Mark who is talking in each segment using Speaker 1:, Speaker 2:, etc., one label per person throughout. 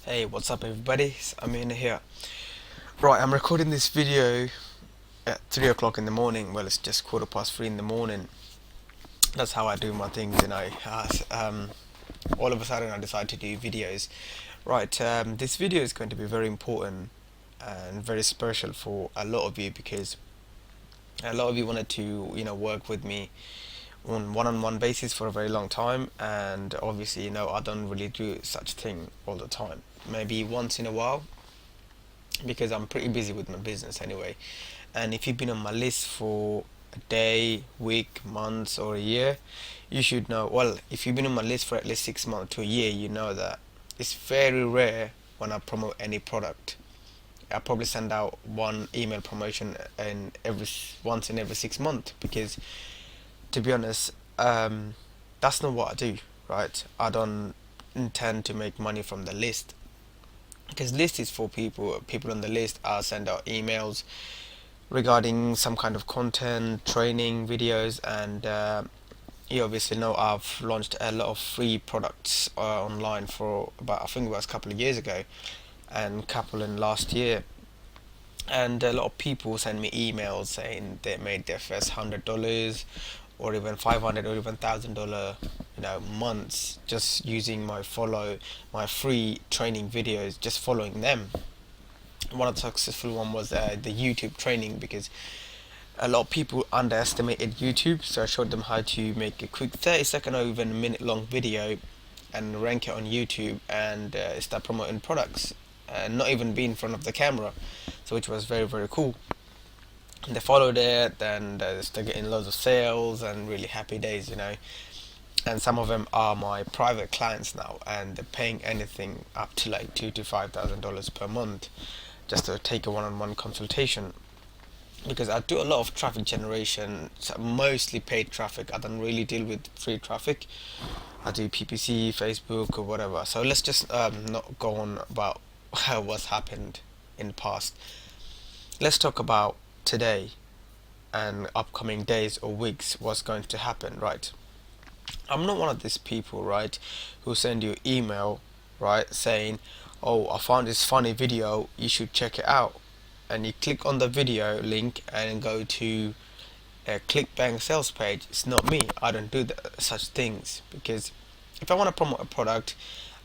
Speaker 1: Hey, what's up everybody? It's Amin here. Right, I'm recording this video at 3 o'clock in the morning. Well, it's just quarter past 3 in the morning. That's how I do my things, all of a sudden I decide to do videos. Right, this video is going to be very important and very special for a lot of you because a lot of you wanted to, work with me on one-on-one basis for a very long time, and obviously, I don't really do such thing all the time. Maybe once in a while, because I'm pretty busy with my business anyway. And if you've been on my list for a day, week, months, or a year, you should know. Well, if you've been on my list for at least 6 months to a year, you know that it's very rare when I promote any product. I probably send out one email promotion in once in every 6 months because, to be honest, that's not what I do. Right? I don't intend to make money from the list because list is for people on the list. I'll send out emails regarding some kind of content, training videos, and you obviously know I've launched a lot of free products online for about, I think it was a couple of years ago and couple in last year. And a lot of people send me emails saying they made their first $100 or even 500 or even $1,000 months just using my free training videos, just following them. One of the successful one was the YouTube training, because a lot of people underestimated YouTube, so I showed them how to make a quick 30-second or even a minute long video and rank it on YouTube and start promoting products and not even be in front of the camera, so which was very very cool. And they followed it and they're getting loads of sales and really happy days. And some of them are my private clients now, and they're paying anything up to like $2,000 to $5,000 per month just to take a one-on-one consultation, because I do a lot of traffic generation, so mostly paid traffic. I don't really deal with free traffic. I do PPC, Facebook, or whatever. So let's just not go on about what's happened in the past. Let's talk about today and upcoming days or weeks, what's going to happen, right? I'm not one of these people, right, who send you email, right, saying, oh, I found this funny video, you should check it out, and you click on the video link and go to a ClickBank sales page. It's not me. I don't do such things, because if I want to promote a product,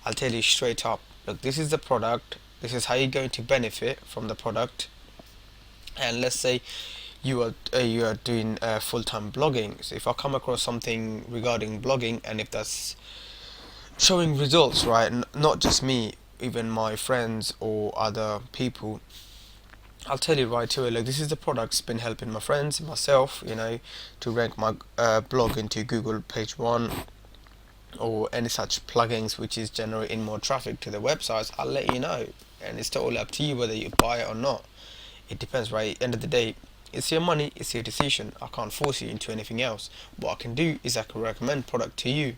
Speaker 1: I'll tell you straight up, look, this is the product, this is how you're going to benefit from the product. And let's say you are doing full-time blogging. So if I come across something regarding blogging, and if that's showing results, right, not just me, even my friends or other people, I'll tell you right away, like, this is the product. It's been helping my friends and myself, to rank my blog into Google page one, or any such plugins which is generating more traffic to the websites. I'll let you know, and it's totally up to you whether you buy it or not. It depends, right? End of the day, it's your money, it's your decision. I can't force you into anything else. What I can do is I can recommend product to you.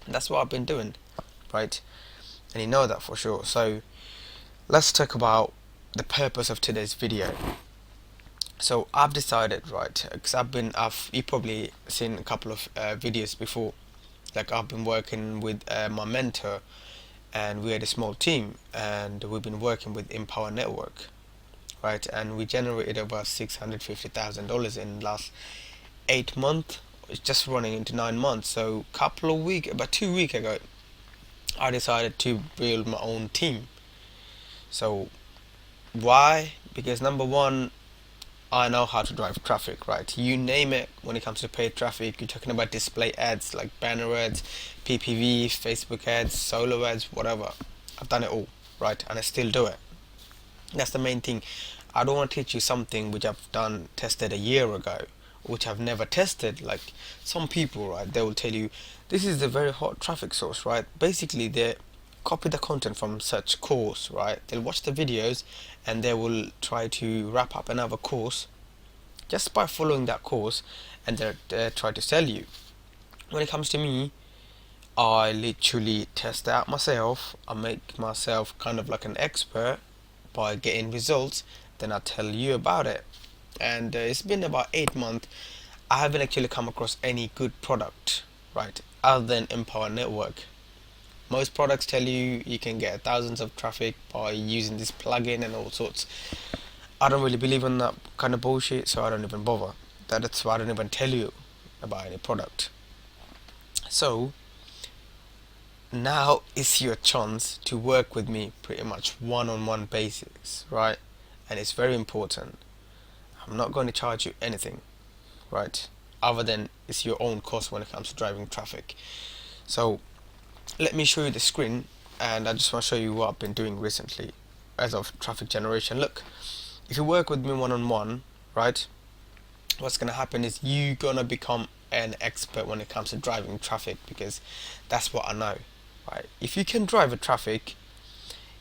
Speaker 1: And that's what I've been doing, right? And you know that for sure. So let's talk about the purpose of today's video. So I've decided, right, because you probably seen a couple of videos before. Like, I've been working with my mentor, and we had a small team, and we've been working with Empower Network, right? And we generated over $650,000 in the last 8 months. It's just running into 9 months. So about 2 weeks ago, I decided to build my own team. So why? Because number one, I know how to drive traffic, right? You name it. When it comes to paid traffic, you're talking about display ads like banner ads, PPV, Facebook ads, solo ads, whatever. I've done it all, right? And I still do it. That's the main thing. I don't want to teach you something which I've tested a year ago, which I've never tested. Like some people, right, they will tell you this is a very hot traffic source, right? Basically, they copy the content from such course, right? They'll watch the videos and they will try to wrap up another course just by following that course, and they try to sell you. When it comes to me, I literally test out myself. I make myself kind of like an expert by getting results, then I tell you about it. And it's been about 8 months. I haven't actually come across any good product, right, other than Empower Network. Most products tell you you can get thousands of traffic by using this plugin and all sorts. I don't really believe in that kind of bullshit, so I don't even bother. That's why I don't even tell you about any product. So now is your chance to work with me pretty much one-on-one basis, right? And it's very important. I'm not going to charge you anything, right? Other than it's your own cost when it comes to driving traffic. So let me show you the screen, and I just want to show you what I've been doing recently as of traffic generation. Look, if you work with me one-on-one, right, what's going to happen is you're going to become an expert when it comes to driving traffic, because that's what I know, right? If you can drive a traffic,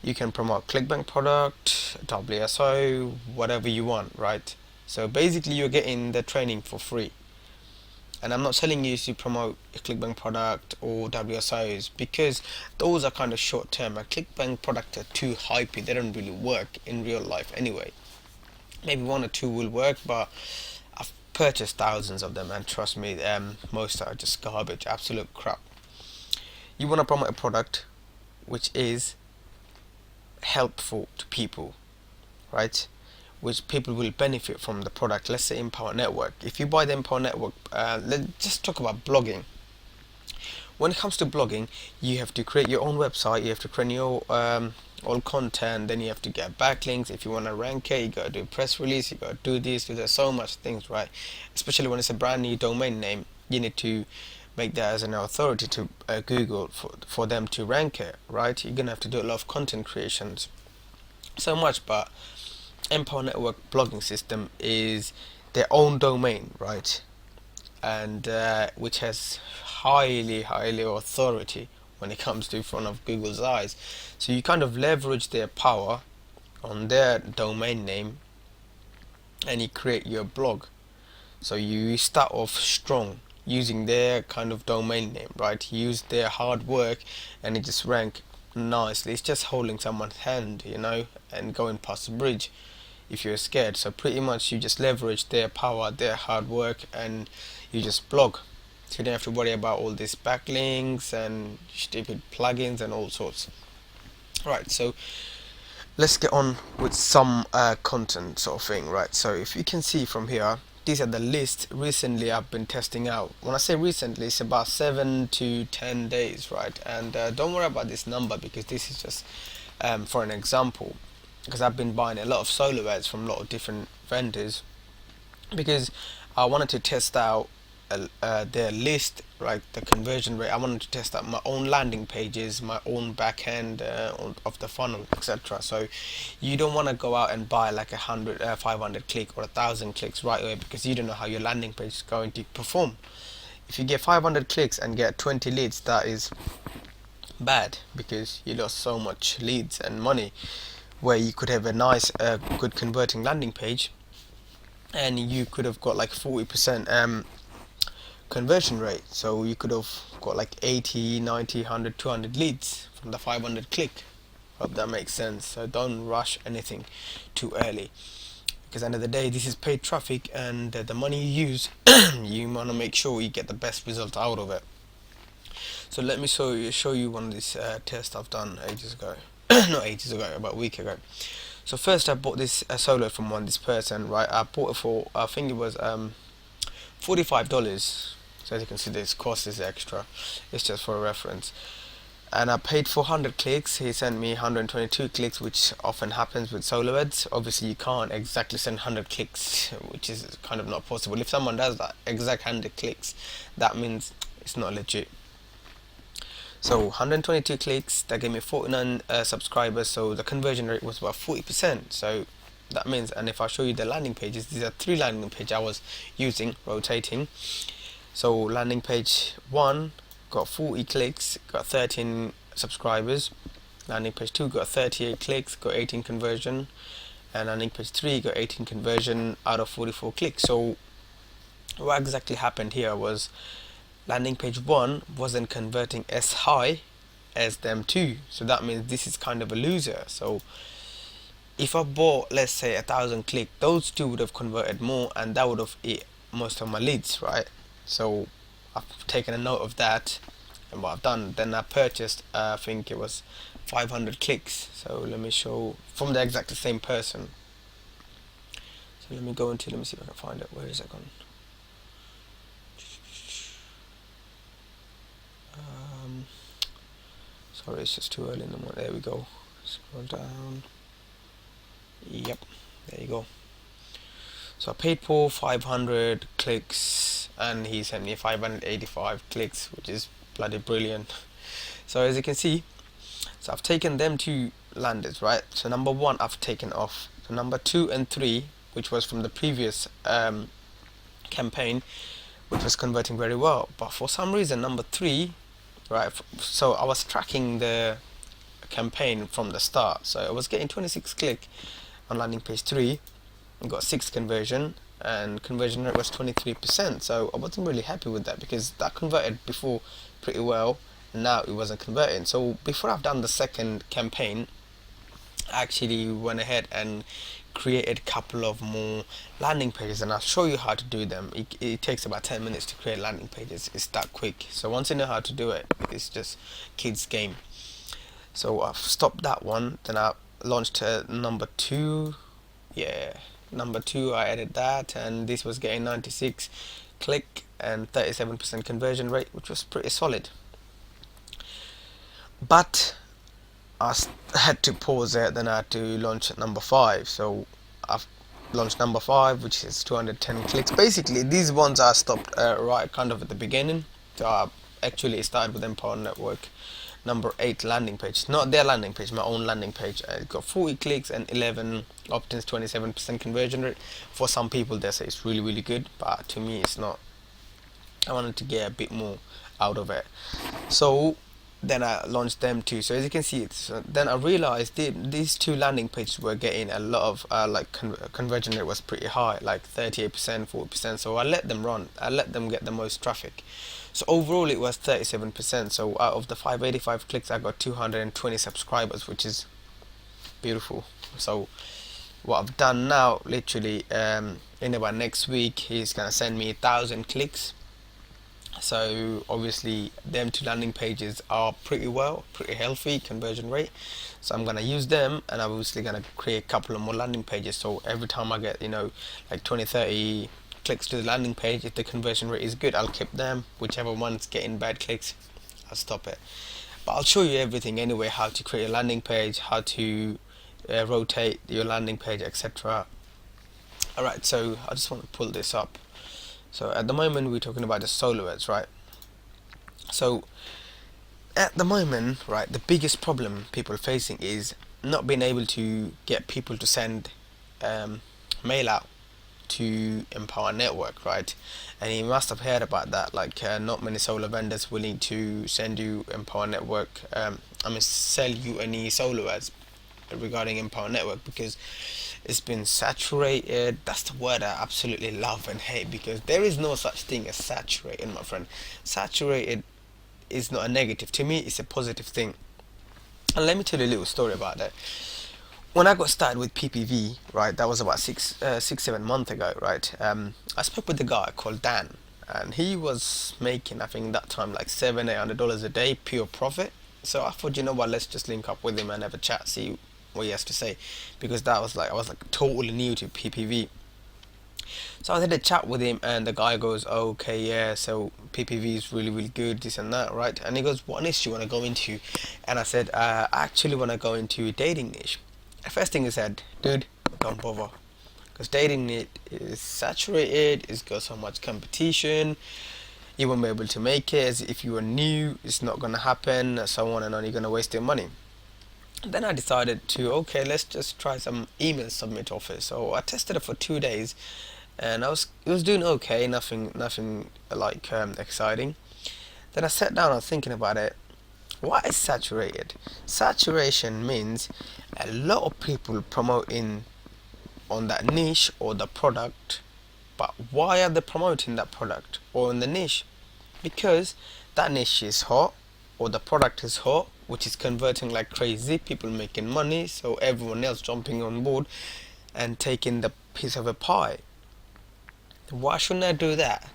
Speaker 1: you can promote ClickBank product, WSO, whatever you want, right? So basically you're getting the training for free. And I'm not telling you to promote a ClickBank product or WSOs, because those are kind of short term. A ClickBank product are too hypey, they don't really work in real life anyway. Maybe one or two will work, but I've purchased thousands of them, and trust me, most are just garbage, absolute crap. You want to promote a product which is helpful to people, right? Which people will benefit from the product. Let's say Empower Network. If you buy the Empower Network, let's just talk about blogging. When it comes to blogging, you have to create your own website, you have to create your all content, then you have to get backlinks. If you want to rank it, you got to do a press release, you got to do this. There's so much things, right? Especially when it's a brand new domain name, you need to make that as an authority to Google for them to rank it, right? You're gonna have to do a lot of content creations, so much. But Empower Network blogging system is their own domain, right? And which has highly authority when it comes to in front of Google's eyes. So you kind of leverage their power on their domain name, and you create your blog. So you start off strong using their kind of domain name, right? Use their hard work, and it just rank nicely. It's just holding someone's hand, and going past the bridge if you're scared. So pretty much you just leverage their power, their hard work, and you just blog. So you don't have to worry about all these backlinks and stupid plugins and all sorts. Right, so let's get on with some content sort of thing, right? So if you can see from here, these are the list recently I've been testing out. When I say recently, it's about 7 to 10 days, right? And don't worry about this number, because this is just for an example, because I've been buying a lot of solo ads from a lot of different vendors, because I wanted to test out their list, right? The conversion rate. I wanted to test out my own landing pages, my own back end of the funnel, etc. So you don't want to go out and buy like 500 click or 1,000 clicks right away, because you don't know how your landing page is going to perform. If you get 500 clicks and get 20 leads, that is bad, because you lost so much leads and money, where you could have a nice good converting landing page, and you could have got like 40% conversion rate. So you could have got like 80, 90, 100, 200 leads from the 500 click. Hope that makes sense. So don't rush anything too early, because at the end of the day, this is paid traffic, and the money you use, you want to make sure you get the best result out of it. So let me show you one of these tests I've done ages ago. Not ages ago, about a week ago. So first I bought this solo from this person, right? I bought it for, I think it was $45. So as you can see, this cost is extra. It's just for a reference. And I paid for 100 clicks. He sent me 122 clicks, which often happens with solo ads. Obviously you can't exactly send 100 clicks, which is kind of not possible. If someone does that exact 100 clicks, that means it's not legit. So 122 clicks, that gave me 49 subscribers, so the conversion rate was about 40%. So that means, and if I show you the landing pages, these are 3 landing pages I was using, rotating. So landing page 1 got 40 clicks, got 13 subscribers. Landing page 2 got 38 clicks, got 18 conversion. And landing page 3 got 18 conversion out of 44 clicks. So what exactly happened here was, landing page 1 wasn't converting as high as them 2, so that means this is kind of a loser. So if I bought, let's say, 1,000 click, those 2 would have converted more, and that would have hit most of my leads, right? So I've taken a note of that, and what I've done, then I purchased, I think it was 500 clicks. So let me show from the exact same person. So let me go into, let me see if I can find it. Where is it gone? Sorry, it's just too early in the morning. There we go. Scroll down. Yep, there you go. So I paid for 500 clicks and he sent me 585 clicks, which is bloody brilliant. So as you can see, so I've taken them two landers, right? So number one I've taken off. So number 2 and 3, which was from the previous campaign, which was converting very well, but for some reason number 3, right, so I was tracking the campaign from the start, so I was getting 26 click on landing page 3, got 6 conversion, and conversion rate was 23%. So I wasn't really happy with that because that converted before pretty well, and now it wasn't converting. So before I've done the second campaign, I actually went ahead and created a couple of more landing pages, and I'll show you how to do them. It takes about 10 minutes to create landing pages. It's that quick. So once you know how to do it, it's just kids game. So I've stopped that one, then I launched number 2. Yeah, number 2 I added that, and this was getting 96 click and 37% conversion rate, which was pretty solid. But I had to pause it, then I had to launch number 5. So I've launched number 5, which is 210 clicks. Basically these ones I stopped right kind of at the beginning. So I actually started with Empower Network number 8 landing page, not their landing page, my own landing page. It got 40 clicks and 11 opt-ins, 27% conversion rate. For some people they say it's really good, but to me it's not. I wanted to get a bit more out of it, so then I launched them too. So as you can see, then I realized these two landing pages were getting a lot of conversion rate was pretty high, like 38%, 40%. So I let them run, I let them get the most traffic. So overall it was 37%. So out of the 585 clicks I got 220 subscribers, which is beautiful. So what I've done now, literally in about next week, he's gonna send me 1,000 clicks. So obviously them two landing pages are pretty healthy conversion rate, so I'm gonna use them, and I'm obviously gonna create a couple of more landing pages. So every time I get, like 20-30 clicks to the landing page, if the conversion rate is good, I'll keep them. Whichever one's getting bad clicks, I'll stop it. But I'll show you everything anyway, how to create a landing page, how to rotate your landing page, etc. Alright, so I just want to pull this up. So at the moment we're talking about the solo ads, right? So at the moment, right, the biggest problem people are facing is not being able to get people to send mail out to Empower Network, right? And you must have heard about that, like not many solo vendors willing to send you Empower Network, sell you any solo ads regarding Empower Network, because it's been saturated. That's the word I absolutely love and hate, because there is no such thing as saturated, my friend. Saturated is not a negative. To me, it's a positive thing. And let me tell you a little story about that. When I got started with PPV, right, that was about 7 months ago, right? I spoke with a guy called Dan, and he was making, I think that time, like $700-800 a day pure profit. So I thought, you know what, let's just link up with him and have a chat, see what he has to say, because I was like totally new to PPV. So I had a chat with him, and the guy goes, okay, yeah, so PPV is really good, this and that, right? And he goes, what niche do you want to go into? And I said, I actually want to go into dating niche. The first thing he said, dude, don't bother, because dating niche is saturated, it's got so much competition, you won't be able to make it. As if you are new, it's not going to happen, so on and on, you're going to waste your money. Then I decided to, okay, let's just try some email submit offers. So I tested it for 2 days, and it was doing okay, nothing like exciting. Then I sat down, I was thinking about it. What is saturated? Saturation means a lot of people promoting on that niche or the product, but why are they promoting that product or in the niche? Because that niche is hot, or the product is hot, which is converting like crazy, people making money, so everyone else jumping on board and taking the piece of a pie. Why shouldn't I do that?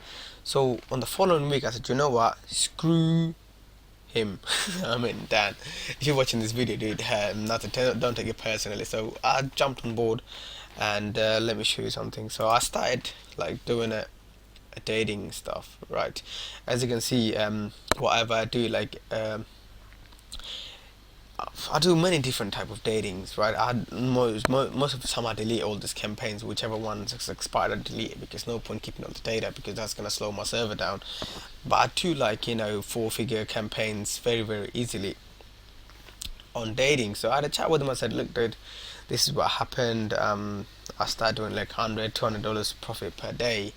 Speaker 1: So on the following week I said, you know what, screw him. I mean Dan, if you're watching this video, dude, nothing, don't take it personally. So I jumped on board, and let me show you something. So I started like doing a dating stuff, right? As you can see, whatever I do, like I do many different type of datings, right? Most of the time I delete all these campaigns, whichever ones is expired I delete it, because no point keeping all the data, because that's gonna slow my server down. But I do like, four-figure campaigns very easily on dating. So I had a chat with him. I said, look, dude, this is what happened. I started doing like $100, $200 profit per day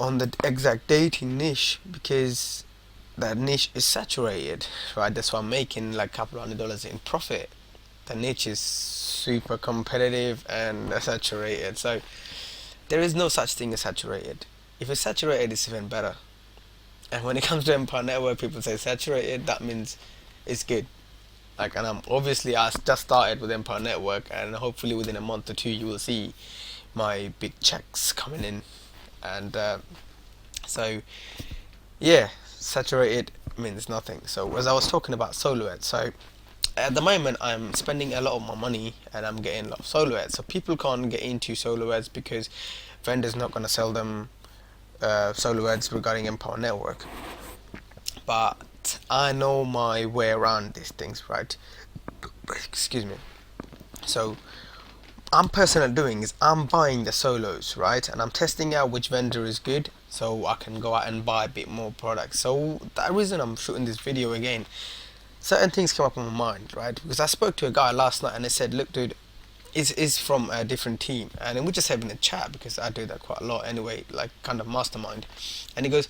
Speaker 1: on the exact dating niche, because that niche is saturated, right? That's why I'm making like a couple $100 in profit. The niche is super competitive and saturated. So there is no such thing as saturated. If it's saturated, it's even better. And when it comes to Empire Network, people say saturated, that means it's good. Like, and I'm obviously, I just started with Empire Network, and hopefully within a month or two you will see my big checks coming in. And so yeah, saturated means nothing. So as I was talking about solo ads, so at the moment I'm spending a lot of my money and I'm getting a lot of solo ads. So people can't get into solo ads because vendors not going to sell them solo ads regarding Empower Network. But I know my way around these things, right? Excuse me. So I'm personally doing is I'm buying the solos, right? And I'm testing out which vendor is good, so I can go out and buy a bit more products. So that reason I'm shooting this video again, certain things come up in my mind, right? Because I spoke to a guy last night and I said, look, dude, is from a different team, and then we just having a chat, because I do that quite a lot anyway, like kind of mastermind. And he goes,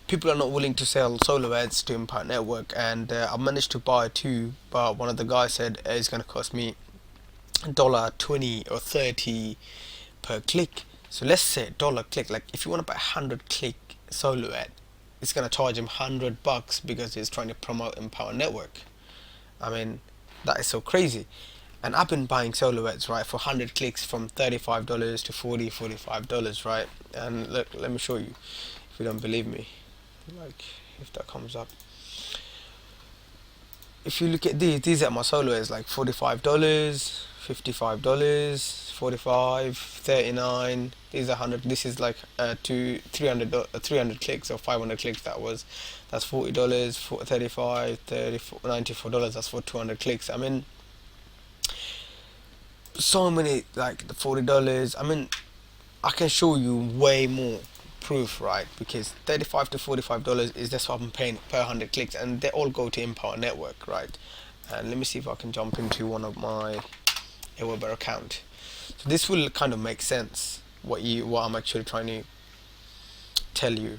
Speaker 1: people are not willing to sell solo ads to Impact Network, and I managed to buy two, but one of the guys said it's going to cost me $20 or 30 per click. So let's say dollar click. Like if you want to buy 100 click solo ad, it's gonna charge him $100 because he's trying to promote Empower Network. I mean, that is so crazy. And I've been buying solo ads, right, for 100 clicks from $35 to $45, right? And look, let me show you if you don't believe me. Like if that comes up. If you look at these are my solo ads, like $45, $55, 45, 39. These are 100. This is like 300 clicks or 500 clicks. That's $40, 35, 34, $94. That's for 200 clicks. I mean, so many, like the $40. I mean, I can show you way more proof, right? Because $35 to $45 is that's what I'm paying per 100 clicks, and they all go to Empower Network, right? And let me see if I can jump into one of my Aweber account. So this will kind of make sense what I'm actually trying to tell you.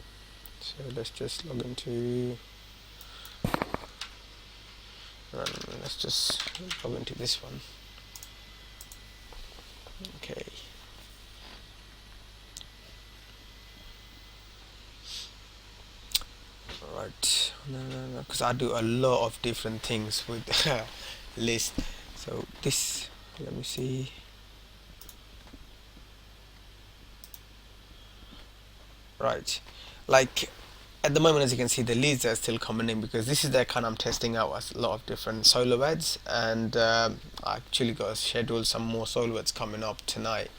Speaker 1: So let's just log into let's just log into this one. Okay. Right. No, because I do a lot of different things with list. So this, let me see. Right, like at the moment, as you can see, the leads are still coming in, because this is the account I'm testing out a lot of different solo ads, and I actually got to schedule some more solo ads coming up tonight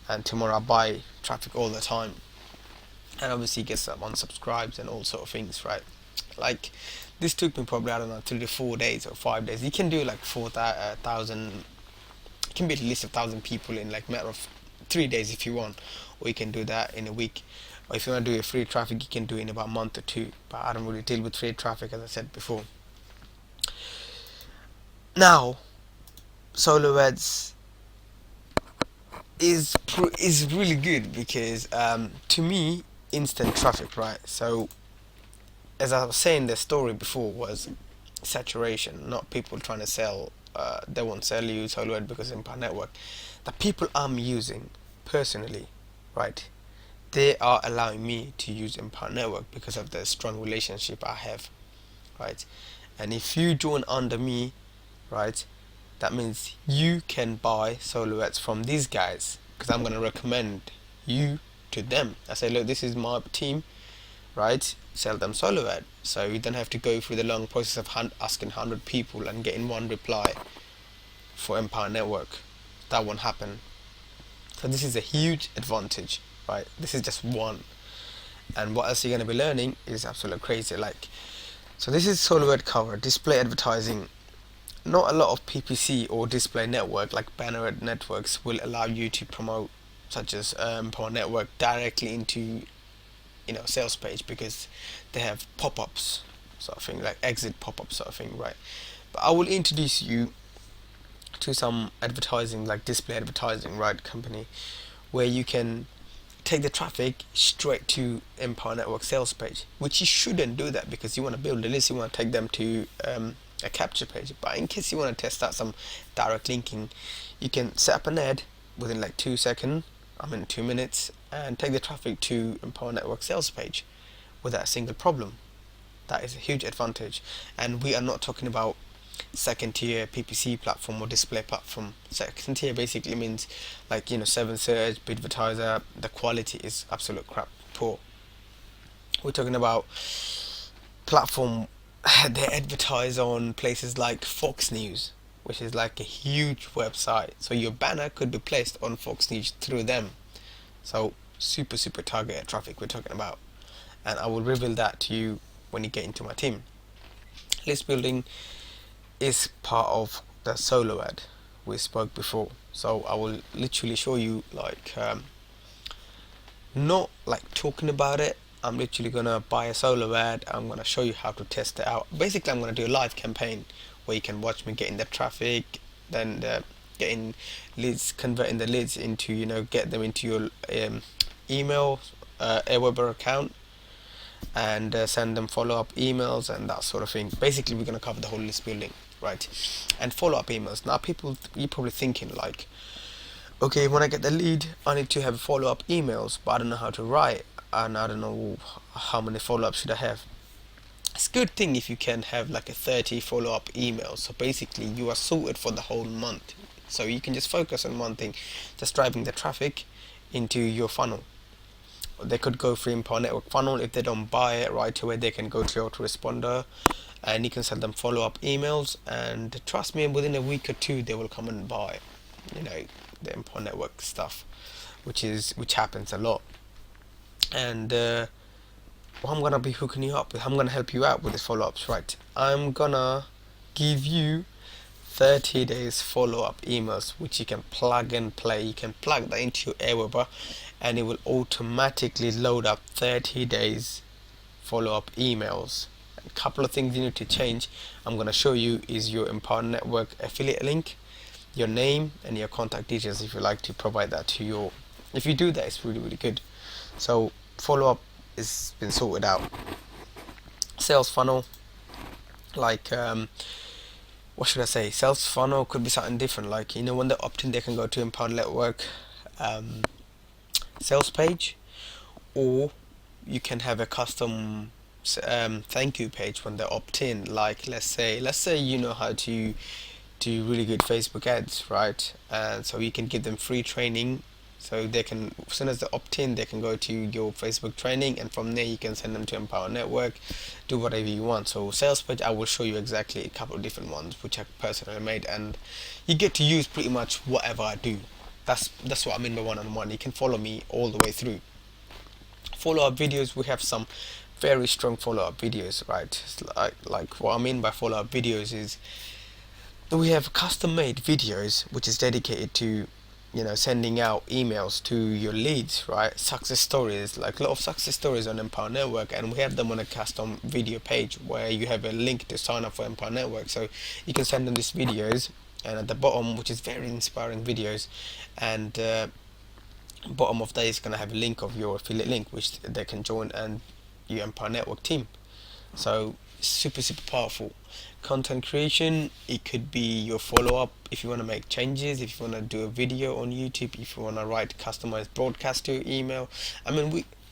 Speaker 1: and tomorrow. I buy traffic all the time, and obviously get some unsubscribes and all sort of things, right? Like this took me probably, I don't know, 3 to 4 days or 5 days. You can do like 4,000. It can be at least 1,000 people in like a matter of 3 days if you want, or you can do that in a week. Or if you want to do a free traffic, you can do it in about a month or two. But I don't really deal with free traffic, as I said before. Now, solo ads is really good, because to me, instant traffic, right? So as I was saying, the story before was saturation, not people trying to sell. They won't sell you solo ad because Empire Network. The people I'm using personally, right? They are allowing me to use Empire Network because of the strong relationship I have, right? And if you join under me, right, that means you can buy solo ads from these guys, because I'm going to recommend you to them. I say, look, this is my team, right? Sell them solo ad. So you don't have to go through the long process of asking 100 people and getting one reply for Empower Network. That won't happen. So this is a huge advantage, right? This is just one. And what else you're going to be learning is absolutely crazy. Like, so this is solo ad cover, display advertising. Not a lot of PPC or display network like banner ad networks will allow you to promote, such as Empower Network, directly into sales page, because they have pop-ups sort of thing, like exit pop-up sort of thing, right? But I will introduce you to some advertising, like display advertising, right, company, where you can take the traffic straight to Empower Network sales page, which you shouldn't do that, because you want to build a list, you want to take them to a capture page. But in case you want to test out some direct linking, you can set up an ad within like 2 seconds, 2 minutes, and take the traffic to Empower Network sales page without a single problem. That is a huge advantage. And we are not talking about second tier PPC platform or display platform. Second tier basically means like 7search, Bidvertiser. The quality is absolute crap, poor. We're talking about platform they advertise on places like Fox News, which is like a huge website. So your banner could be placed on Fox News through them. So super targeted traffic we're talking about, and I will reveal that to you when you get into my team. List building is part of the solo ad we spoke before, so I will literally show you, like not like talking about it. I'm literally gonna buy a solo ad. I'm gonna show you how to test it out. Basically, I'm gonna do a live campaign where you can watch me getting the traffic, then getting leads, converting the leads into get them into your email, Aweber account, and send them follow-up emails and that sort of thing. Basically, we're gonna cover the whole list building, right? And follow-up emails. Now, you're probably thinking like, okay, when I get the lead, I need to have follow-up emails, but I don't know how to write, and I don't know how many follow-ups should I have. It's a good thing if you can have like a 30 follow-up emails. So basically, you are sorted for the whole month. So you can just focus on one thing, just driving the traffic into your funnel. They could go through Empower Network funnel. If they don't buy it right away, they can go to your autoresponder, and you can send them follow-up emails. And trust me, within a week or two, they will come and buy, the Empower Network stuff, which happens a lot. And what I'm gonna be hooking you up with, I'm gonna help you out with these follow-ups, right? I'm gonna give you 30 days follow-up emails, which you can plug and play. You can plug that into your Aweber, and it will automatically load up 30 days follow-up emails. A couple of things you need to change, I'm gonna show you, is your Empower Network affiliate link, your name, and your contact details, if you like to provide that to your. If you do that, it's really good. So follow-up is been sorted out. Sales funnel, like what should I say? Sales funnel could be something different. Like when they opt in, they can go to Empower Network sales page, or you can have a custom thank you page when they opt in. Like let's say you know how to do really good Facebook ads, right? And so you can give them free training, so they can, as soon as they opt in, they can go to your Facebook training, and from there you can send them to Empower Network, do whatever you want. So sales page, I will show you exactly a couple of different ones which I personally made, and you get to use pretty much whatever I do. That's what I mean by one-on-one. You can follow me all the way through. Follow-up videos, we have some very strong follow-up videos, right? Like what I mean by follow-up videos is we have custom-made videos which is dedicated to sending out emails to your leads, right? Success stories, like a lot of success stories on Empower Network, and we have them on a custom video page where you have a link to sign up for Empower Network. So you can send them these videos, and at the bottom, which is very inspiring videos, and bottom of that is going to have a link of your affiliate link which they can join and your Empower Network team. So super powerful. Content creation, it could be your follow-up if you want to make changes, if you want to do a video on YouTube, if you want to write customized broadcast to your email.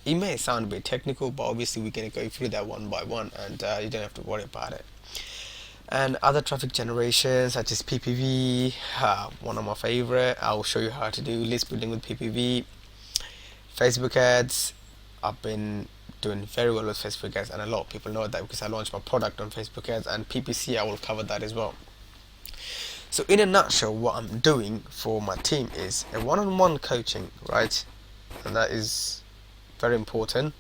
Speaker 1: It may sound a bit technical, but obviously we're going to go through that one by one, and you don't have to worry about it. And other traffic generation such as PPV, one of my favorite. I'll show you how to do list building with PPV. Facebook ads, I've been doing very well with Facebook ads, and a lot of people know that because I launched my product on Facebook ads and PPC. I will cover that as well. So in a nutshell, what I'm doing for my team is a one-on-one coaching, right? And that is very important.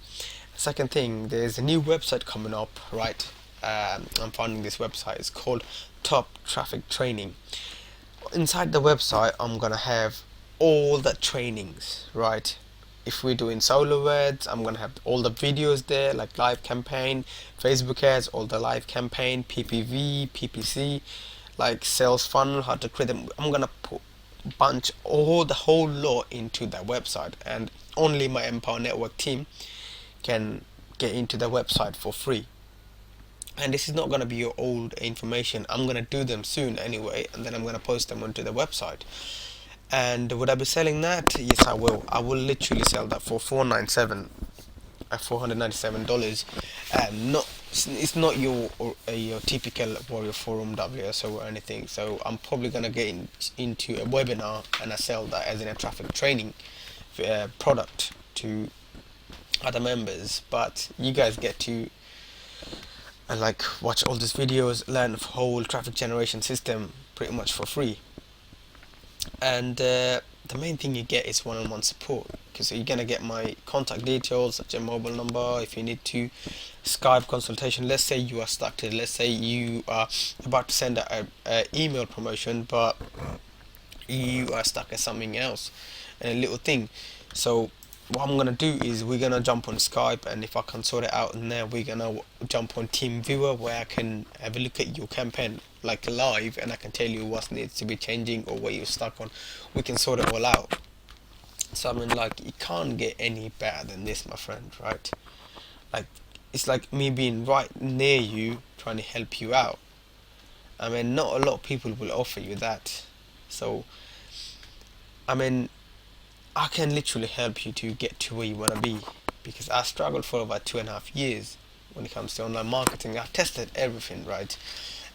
Speaker 1: Second thing, there's a new website coming up, right? I'm founding this website. It's called Top Traffic Training. Inside the website, I'm gonna have all the trainings, right? If we're doing solo ads, I'm gonna have all the videos there, like live campaign, Facebook ads, all the live campaign, PPV, PPC, like sales funnel, how to create them. I'm gonna put bunch all the whole lot into that website, and only my Empower Network team can get into the website for free. And this is not going to be your old information. I'm going to do them soon anyway, and then I'm going to post them onto the website. And would I be selling that? Yes, I will. I will literally sell that for $497. Not it's not your typical Warrior Forum WSO or anything. So I'm probably gonna get into a webinar and I sell that as in a traffic training product to other members. But you guys get to like watch all these videos, learn the whole traffic generation system pretty much for free. And the main thing you get is one-on-one support, because you're gonna get my contact details, such as mobile number, if you need to Skype consultation. Let's say you are stuck to it. Let's say you are about to send a email promotion, but you are stuck at something else, a little thing. So what I'm gonna do is we're gonna jump on Skype, and if I can sort it out in there, we're gonna jump on Team Viewer, where I can have a look at your campaign like live, and I can tell you what needs to be changing or what you're stuck on. We can sort it all out. So I mean, like, you can't get any better than this, my friend, right? Like, it's like me being right near you, trying to help you out. I mean, not a lot of people will offer you that. So I mean, I can literally help you to get to where you want to be, because I struggled for about 2.5 years when it comes to online marketing. I've tested everything, right?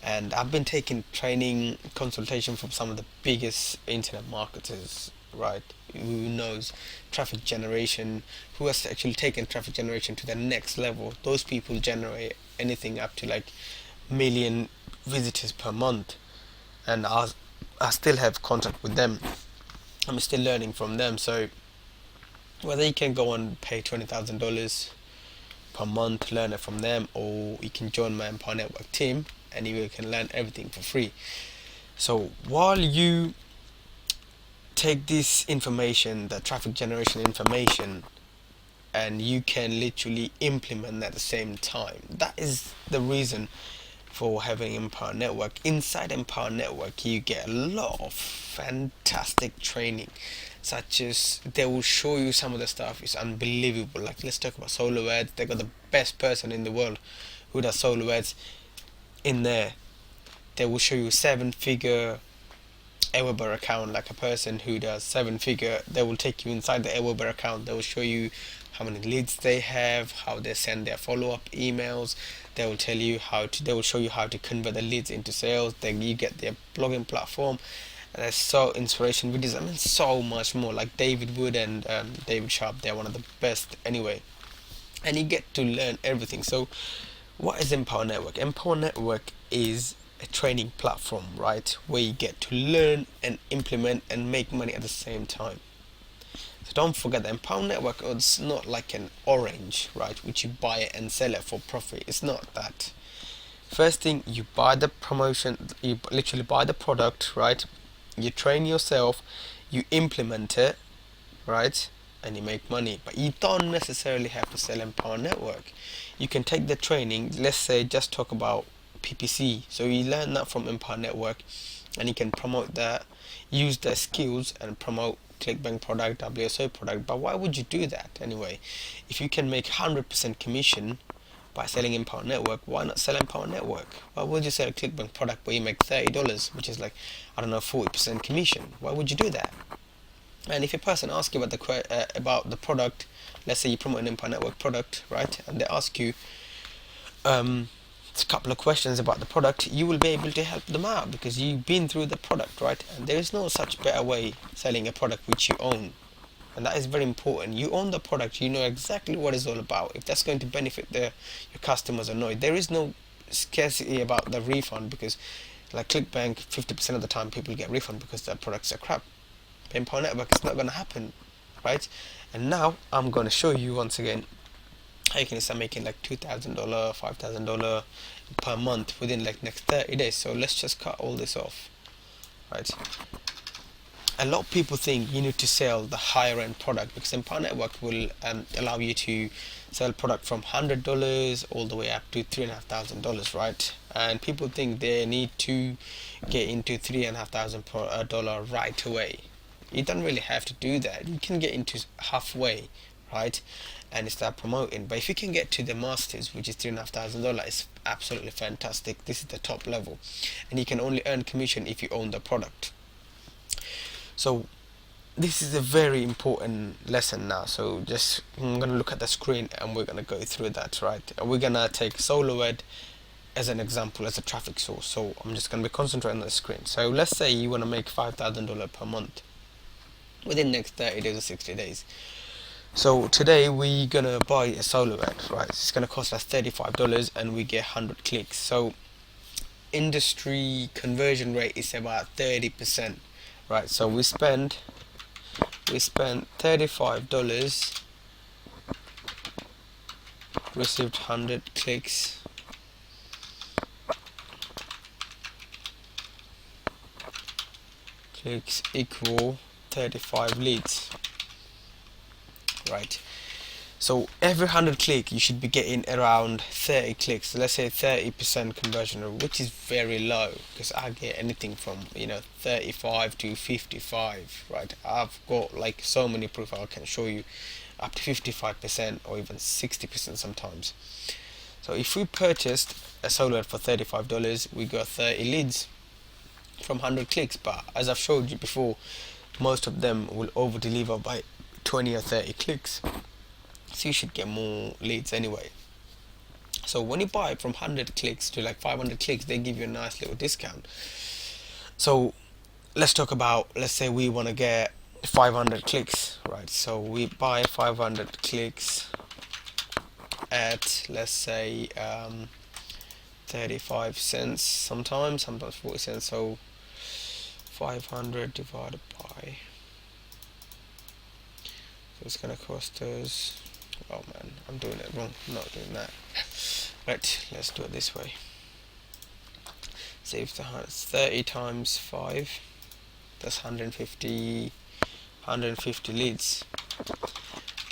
Speaker 1: And I've been taking training consultation from some of the biggest internet marketers, right? Who knows traffic generation, who has actually taken traffic generation to the next level. Those people generate anything up to like million visitors per month, and I still have contact with them. I'm still learning from them. So whether you can go and pay $20,000 per month, learn it from them, or you can join my Empower Network team and you can learn everything for free. So while you take this information, the traffic generation information, and you can literally implement at the same time. That is the reason for having Empower Network. Inside Empower Network, you get a lot of fantastic training, such as they will show you some of the stuff is unbelievable. Like, let's talk about solo ads. They got the best person in the world who does solo ads in there. They will show you 7-figure Aweber account, like a person who does 7-figure. They will take you inside the Aweber account. They will show you how many leads they have, how they send their follow-up emails. They will tell you they will show you how to convert the leads into sales. Then you get their blogging platform, and there's so inspiration videos. I mean, so much more. Like David Wood and David Sharp, they're one of the best anyway. And you get to learn everything. So what is Empower Network? Empower Network is a training platform, right, where you get to learn and implement and make money at the same time. So don't forget, the Empower Network is not like an orange, right, which you buy it and sell it for profit. It's not that. First thing, you buy the promotion, you literally buy the product, right, you train yourself, you implement it, right, and you make money. But you don't necessarily have to sell Empower Network. You can take the training, let's say just talk about PPC, so you learn that from Empower Network, and you can promote that, use their skills and promote ClickBank product, WSO product. But why would you do that anyway? If you can make 100% commission by selling Empower Network, why not sell Empower Network? Why would you sell a ClickBank product where you make $30, which is like, I don't know, 40% commission? Why would you do that? And if a person asks you about the product, let's say you promote an Empower Network product, right, and they ask you a couple of questions about the product, you will be able to help them out because you've been through the product, right? And there is no such better way selling a product which you own. and that is very important. You own the product, you know exactly what it's all about. If that's going to benefit your customers or not, there is no scarcity about the refund, because like ClickBank, 50% of the time people get refund because their products are crap. PayPal network, it's not going to happen, right? And now I'm going to show you once again how you can start making like $2,000, $5,000 per month within like next 30 days. So let's just cut all this off, right? A lot of people think you need to sell the higher end product, because Empower Network will allow you to sell product from $100 all the way up to $3,500, right? And people think they need to get into $3,500 right away. You don't really have to do that. You can get into halfway, right, and start promoting. But if you can get to the masters, which is $3,500, it's absolutely fantastic. This is the top level, and you can only earn commission if you own the product. So this is a very important lesson now. So just I'm gonna look at the screen and we're gonna go through that, right? And we're gonna take SoloAd as an example, as a traffic source. So I'm just gonna be concentrating on the screen. So let's say you wanna make $5,000 per month within next 30 days or 60 days. So today we're gonna buy a SoloAd, right? It's gonna cost us $35 and we get 100 clicks. So industry conversion rate is about 30%. Right, so we spent $35, received 100 clicks. Clicks equal 35 leads. Right. So every 100 click you should be getting around 30 clicks. So let's say 30% conversion rate, which is very low, because I get anything from 35 to 55, right? I've got like so many proof I can show you up to 55% or even 60% sometimes. So if we purchased a SoloAd for $35, we got 30 leads from 100 clicks. But as I've showed you before, most of them will over deliver by 20 or 30 clicks. So you should get more leads anyway. So when you buy from 100 clicks to like 500 clicks, they give you a nice little discount. So let's talk about, let's say we want to get 500 clicks, right? So we buy 500 clicks at, let's say 35 cents, sometimes 40 cents. So 500 divided by, so it's gonna cost us, oh man, I'm doing it wrong. I'm not doing that. Right, let's do it this way. Save the 30 times 5. That's 150 leads.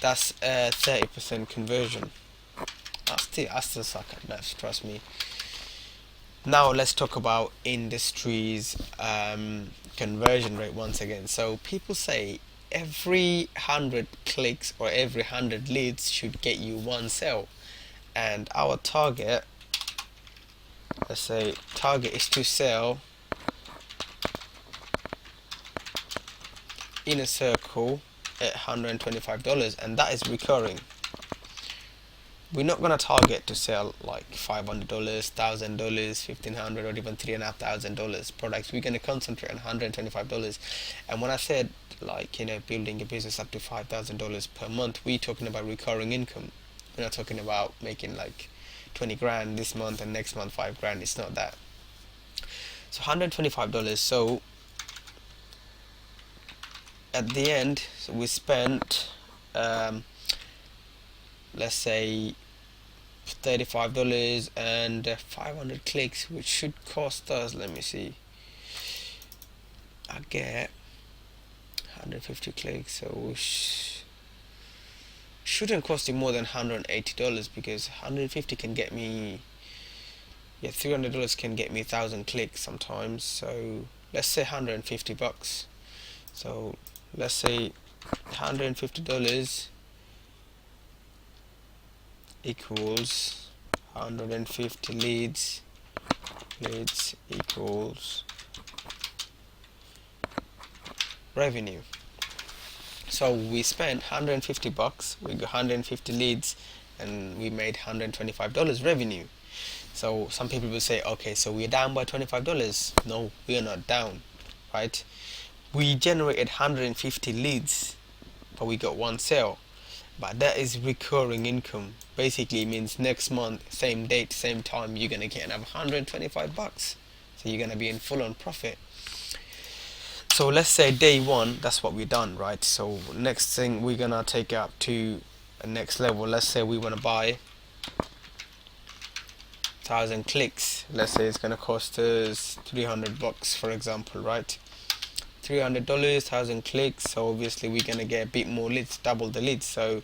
Speaker 1: That's a 30% conversion. I still suck at maths, trust me. Now let's talk about industries conversion rate once again. So people say every 100 clicks or every 100 leads should get you one sale, and our target, let's say target is to sell in a circle at $125, and that is recurring. We're not gonna target to sell like $500, $1,000, $1,500, or even $3,500 products. We're gonna concentrate on $125. And when I said like building a business up to $5,000 per month, we're talking about recurring income. We're not talking about making like 20 grand this month and next month 5 grand. It's not that. So $125. So at the end, so we spent let's say $35 and 500 clicks, which should cost us, let me see, I get 150 clicks, so shouldn't cost you more than $180, because 150 can get me, yeah, $300 can get me 1,000 clicks sometimes. So let's say $150. So let's say $150 equals 150 leads equals revenue. So we spent $150, we got 150 leads, and we made $125 revenue. So some people will say, okay, so we're down by $25. No, we are not down, right? We generated 150 leads but we got one sale. But that is recurring income. Basically means next month, same date, same time, you're gonna get another $125. So you're gonna be in full on profit. So let's say day one, that's what we've done, right? So next thing we're gonna take it up to a next level. Let's say we wanna buy 1,000 clicks. Let's say it's gonna cost us $300, for example, right? $300, 1,000 clicks. So obviously we're gonna get a bit more leads, double the leads. So,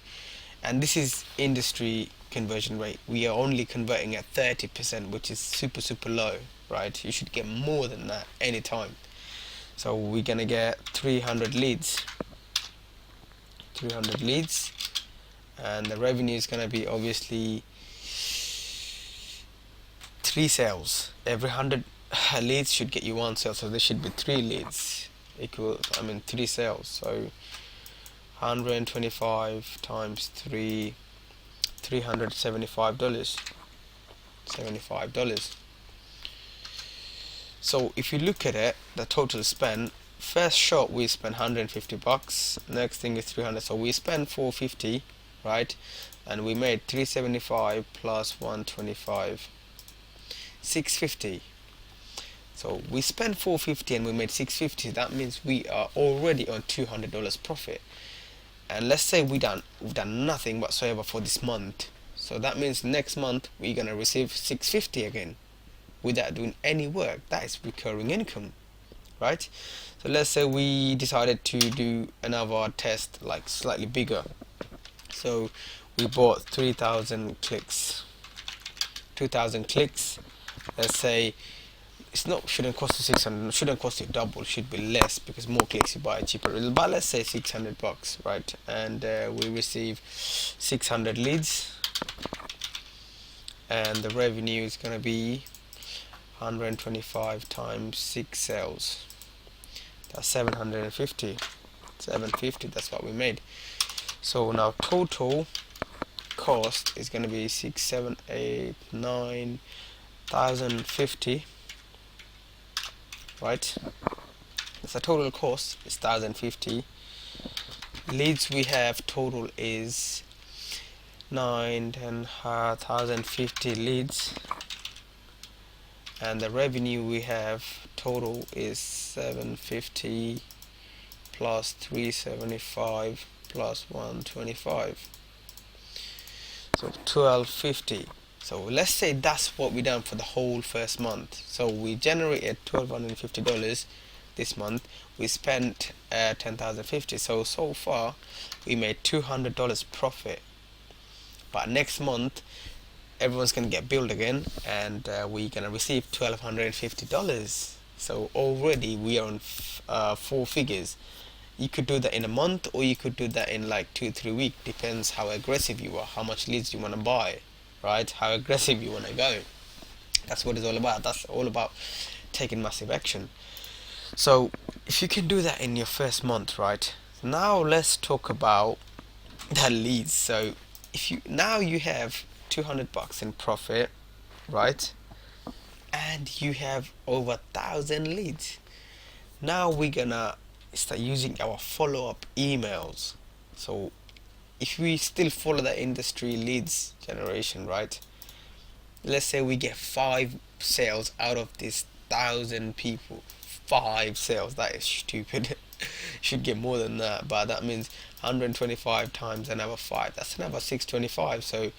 Speaker 1: and this is industry conversion rate. We are only converting at 30%, which is super low, right? You should get more than that anytime. So we're gonna get 300 leads, and the revenue is gonna be obviously 3 sales. Every 100 leads should get you 1 sale, so there should be 3 leads equal, 3 sales. So 125 times 3, $375. $75. So if you look at it, the total spend, first shot we spent $150, next thing is 300, so we spent 450, right? And we made 375 plus 125, 650. So we spent 450 and we made 650. That means we are already on $200 profit. And let's say we've done nothing whatsoever for this month. So that means next month we're gonna receive 650 again, without doing any work. That is recurring income, right? So let's say we decided to do another test, like slightly bigger. So we bought 3,000 clicks, 2,000 clicks. Let's say shouldn't cost you 600, shouldn't cost you double, should be less, because more clicks you buy cheaper. But let's say $600, right? And we receive 600 leads, and the revenue is gonna be 125 times 6 sales. That's 750. 750. That's what we made. So now total cost is gonna be 6, 7, 8, 9, 1,050. Right? That's the total cost. It's 1,050. Leads we have total is 9, 10, 1,050 leads. And the revenue we have total is 750 plus 375 plus 125, so 1,250. So let's say that's what we done for the whole first month. So we generated $1,250 this month. We spent 10,050. So far we made $200 profit. But next month everyone's gonna get billed again, and we're gonna receive $1,250. So already we are on 4 figures. You could do that in a month, or you could do that in like 2-3 weeks. Depends how aggressive you are, how much leads you want to buy, right? How aggressive you want to go. That's what it's all about. That's all about taking massive action. So if you can do that in your first month, right? Now let's talk about the leads. So if you have $200 in profit, right? And you have over 1,000 leads. Now we're gonna start using our follow-up emails. So if we still follow the industry leads generation, right? Let's say we get 5 sales out of this 1,000 people. 5 sales. That is stupid. Should get more than that, but that means 125 times another 5. That's another 625. So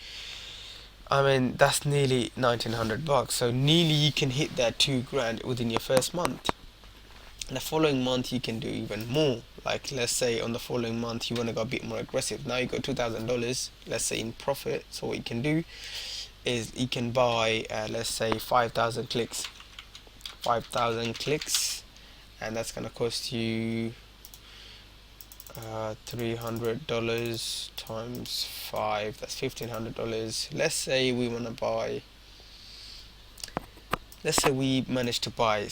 Speaker 1: that's nearly $1,900. So nearly you can hit that $2,000 within your first month. And the following month you can do even more. Like let's say on the following month you want to go a bit more aggressive. Now you got $2,000, let's say, in profit. So what you can do is you can buy let's say 5,000 clicks. 5,000 clicks, and that's gonna cost you $300 times 5. That's $1,500. Let's say we want to buy. Let's say we managed to buy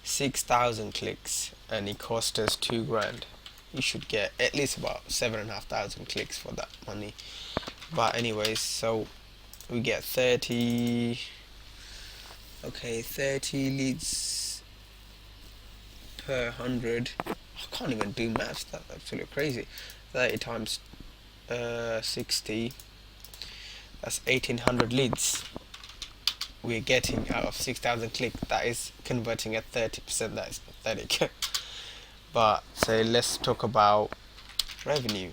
Speaker 1: 6,000 clicks, and it cost us $2,000. You should get at least about 7,500 clicks for that money. But anyways, so we get 30 leads per 100. I can't even do maths. That's absolutely crazy. 30 times 60. That's 1800 leads we're getting out of 6,000 clicks. That is converting at 30%. That is pathetic. But so let's talk about revenue.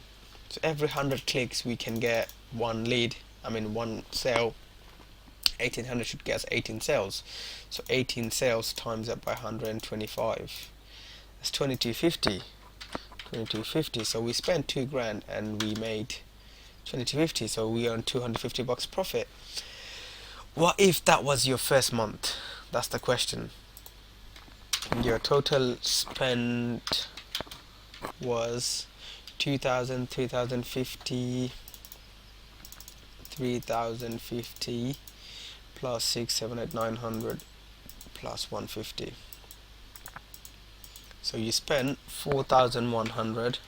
Speaker 1: So every 100 clicks we can get one lead. I mean one sale. 1800 should get us 18 sales. So 18 sales times that by 125. That's 2250. 2250. So we spent 2 grand and we made 2250. So we earned 250 bucks profit. What if that was your first month? That's the question. Your total spend was 2000, 3050, 3050 plus 6, 7, 8, 900 plus 150. So you spent 4100,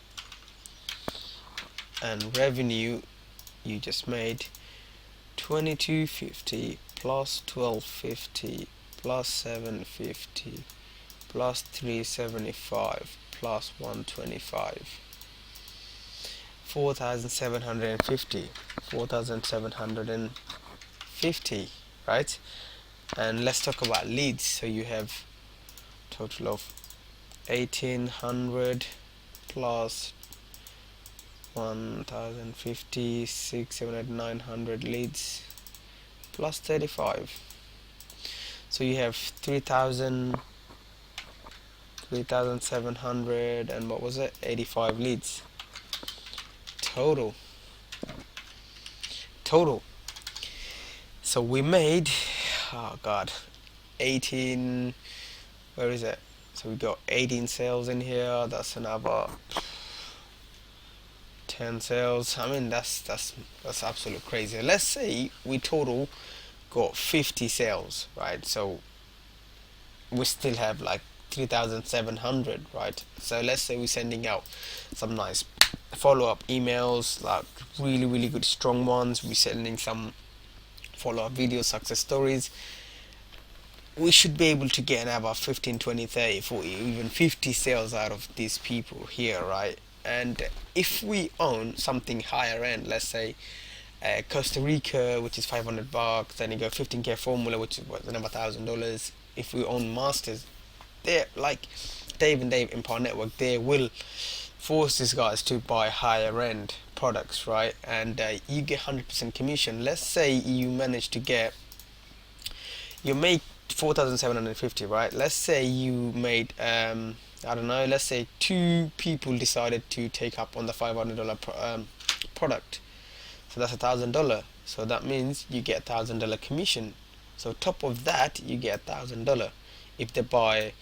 Speaker 1: and revenue you just made 2250 plus 1250 plus 750 plus 375 plus 125. 4750. 4750, right? And let's talk about leads. So you have total of 1800 plus 1050, 6, 7, 8, 900 leads plus 35. So you have 3700 and what was it, 85 leads total. So we made, oh god, 18, where is it? So we got 18 sales in here. That's another 10 sales. I mean, that's absolute crazy. Let's say we total got 50 sales, right? So we still have like 3,700, right? So let's say we're sending out some nice follow-up emails, like really good strong ones. We're sending some follow-up videos, success stories. We should be able to get another 15, 20, 30, 40, even 50 sales out of these people here, right? And if we own something higher end, let's say Costa Rica, which is 500 bucks, then you go 15k formula, which is what, another $1,000. If we own masters, they're like Dave and Dave Empire Network, they will force these guys to buy higher end products, right? And you get 100% commission. Let's say you manage to get, you make 4,750, right? Let's say you made I don't know, let's say 2 people decided to take up on the $500 product, so that's $1,000. So that means you get $1,000 commission. So top of that you get $1,000. If they buy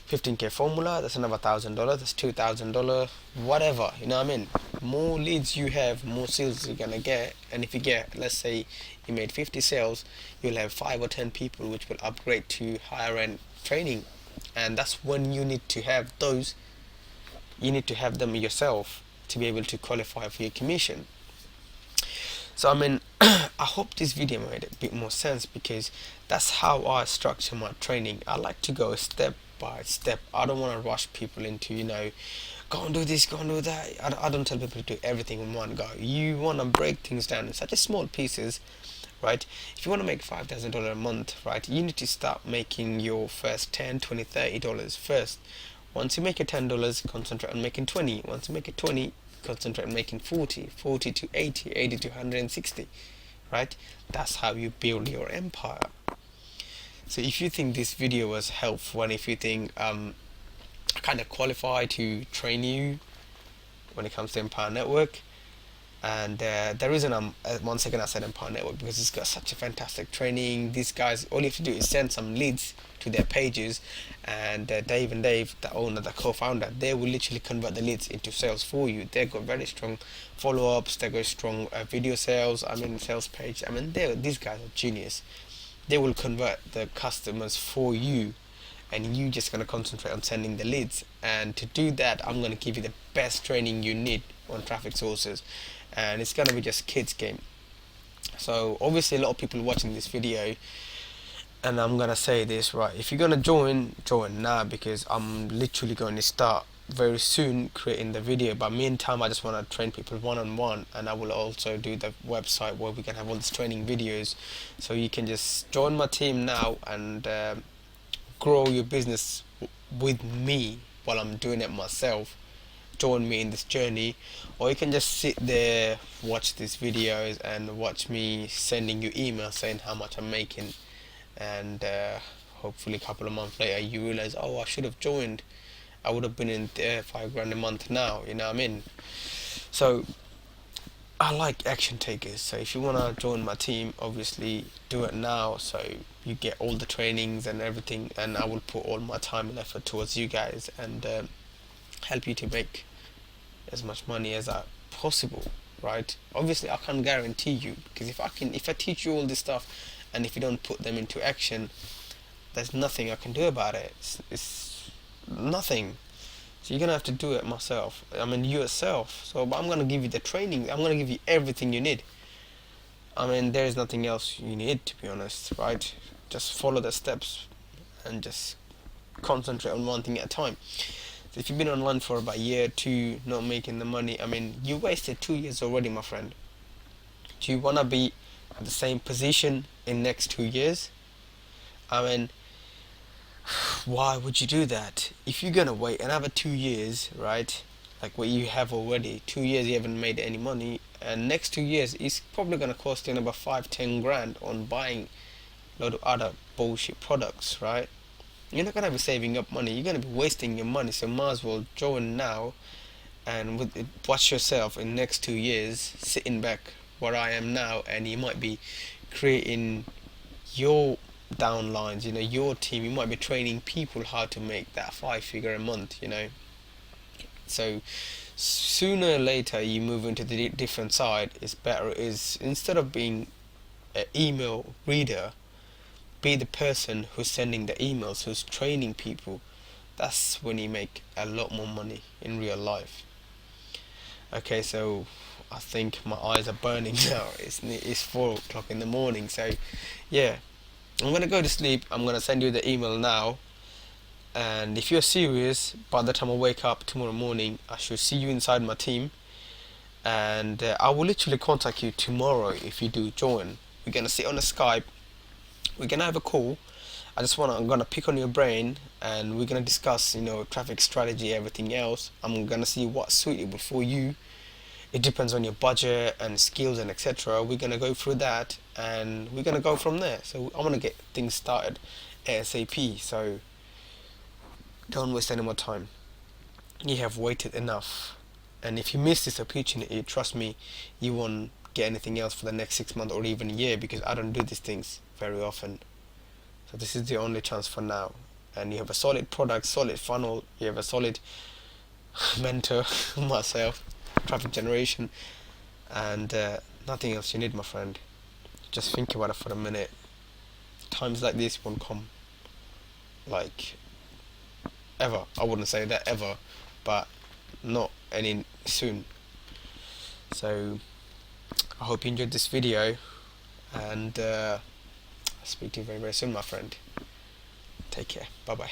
Speaker 1: 15k formula, that's another $1,000. That's $2,000, whatever, you know what I mean? More leads you have, more sales you're gonna get. And if you get, let's say you made 50 sales, you'll have 5 or 10 people which will upgrade to higher end training. And that's when you need to have those, you need to have them yourself to be able to qualify for your commission. So I mean, I hope this video made a bit more sense, because that's how I structure my training. I like to go step by step. I don't want to rush people into, you know, go and do this, go and do that. I don't tell people to do everything in one go. You want to break things down in such a small pieces, right? If you want to make $5,000 a month, right, you need to start making your first 10, 20, $30 first. Once you make it $10, concentrate on making 20. Once you make it 20, concentrate on making 40, 40 to 80, 80 to 160, right? That's how you build your empire. So if you think this video was helpful, and if you think I kind of qualify to train you when it comes to Empire Network, and the reason I'm once again I said Empire Network, because it's got such a fantastic training. These guys, all you have to do is send some leads to their pages, and Dave and Dave, the owner, the co-founder, they will literally convert the leads into sales for you. They've got very strong follow-ups, they got strong video sales, I mean sales page. I mean, these guys are genius. They will convert the customers for you, and you just gonna concentrate on sending the leads. And to do that, I'm gonna give you the best training you need on traffic sources, and it's gonna be just kids game. So obviously a lot of people watching this video, and I'm gonna say this, right, if you're gonna join now, because I'm literally going to start very soon creating the video, but meantime I just want to train people one-on-one, and I will also do the website where we can have all these training videos, so you can just join my team now and grow your business with me while I'm doing it myself. Join me in this journey, or you can just sit there, watch these videos and watch me sending you emails saying how much I'm making, and hopefully a couple of months later you realize, oh, I should have joined, I would have been in there 5 grand a month now, you know what I mean? So I like action takers. So if you want to join my team, obviously do it now, so you get all the trainings and everything, and I will put all my time and effort towards you guys, and help you to make as much money as possible, right? Obviously I can't guarantee you, because if I teach you all this stuff and if you don't put them into action, there's nothing I can do about it. It's nothing. So you're gonna have to do it myself. I mean, you yourself. So, but I'm gonna give you the training. I'm gonna give you everything you need. I mean, there is nothing else you need, to be honest, right? Just follow the steps and just concentrate on one thing at a time. So if you've been online for about a year, two, not making the money, I mean, you wasted 2 years already, my friend. Do you wanna be at the same position in next 2 years? I mean, why would you do that? If you're gonna wait another 2 years, right? Like what you have already, 2 years you haven't made any money, and next 2 years it's probably gonna cost you another 5-10 grand on buying a lot of other bullshit products, right? You're not gonna be saving up money, you're gonna be wasting your money, so might as well join now and watch yourself in next 2 years sitting back where I am now, and you might be creating your downlines, your team. You might be training people how to make that 5 figure a month. So sooner or later you move into the different side. It's better is, instead of being an email reader, be the person who's sending the emails, who's training people. That's when you make a lot more money in real life. Okay, so I think my eyes are burning now. It's 4 o'clock in the morning, so yeah, I'm gonna go to sleep. I'm gonna send you the email now, and if you're serious, by the time I wake up tomorrow morning, I should see you inside my team, and I will literally contact you tomorrow if you do join. We're gonna sit on a Skype. We're gonna have a call. I'm gonna pick on your brain, and we're gonna discuss, traffic strategy, everything else. I'm gonna see what's suitable for you. It depends on your budget and skills and etc. We're gonna go through that, and we're gonna go from there. So I want to get things started ASAP. So don't waste any more time. You have waited enough, and if you miss this opportunity, trust me, you won't get anything else for the next 6 months or even a year, because I don't do these things very often. So this is the only chance for now, and you have a solid product, solid funnel, you have a solid mentor, myself, traffic generation, and nothing else you need, my friend. Just think about it for a minute. Times like this won't come, like, ever. I wouldn't say that ever, but not any soon. So I hope you enjoyed this video, and I'll speak to you very, very soon, my friend. Take care. Bye bye.